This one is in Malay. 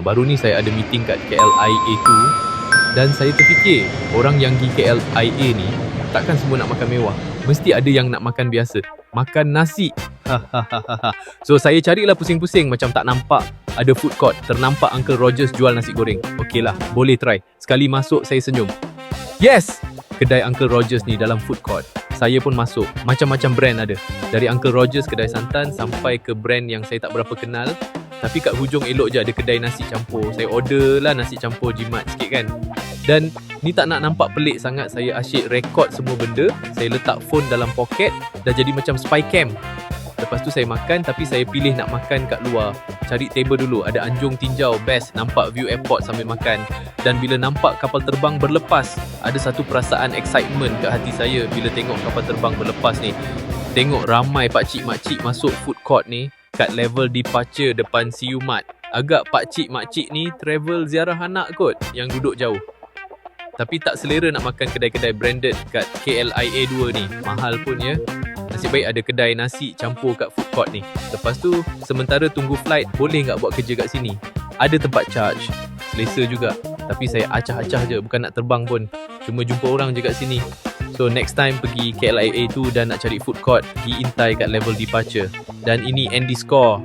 Baru ni saya ada meeting kat KLIA 2 dan saya terfikir orang yang pergi KLIA ni takkan semua nak makan mewah. Mesti ada yang nak makan biasa. Makan nasi. So saya carilah pusing-pusing macam tak nampak ada food court. Ternampak Uncle Rogers jual nasi goreng. Okey lah, boleh try. Sekali masuk saya senyum. Yes! Kedai Uncle Rogers ni dalam food court. Saya pun masuk. Macam-macam brand ada. Dari Uncle Rogers kedai santan sampai ke brand yang saya tak berapa kenal. Tapi kat hujung elok je ada kedai nasi campur. Saya order lah nasi campur jimat sikit kan. Dan ni tak nak nampak pelik sangat, saya asyik rekod semua benda. Saya letak phone dalam poket. Dah jadi macam spy cam. Lepas tu saya makan, tapi saya pilih nak makan kat luar. Cari table dulu, ada anjung tinjau, best. Nampak view airport sambil makan. Dan bila nampak kapal terbang berlepas, ada satu perasaan excitement kat hati saya bila tengok kapal terbang berlepas ni. Tengok ramai pakcik-makcik masuk food court ni kat level departure depan Siumat. Agak pakcik-makcik ni travel ziarah anak kot yang duduk jauh. Tapi tak selera nak makan kedai-kedai branded kat KLIA 2 ni. Mahal pun ya. Nasib baik ada kedai nasi campur kat food court ni. Lepas tu, sementara tunggu flight, boleh tak buat kerja kat sini? Ada tempat charge. Selesa juga. Tapi saya acah-acah je, bukan nak terbang pun. Cuma jumpa orang je kat sini. So next time pergi KLIA 2 dan nak cari food court, pergi intai kat level departure. Dan ini Andy Score.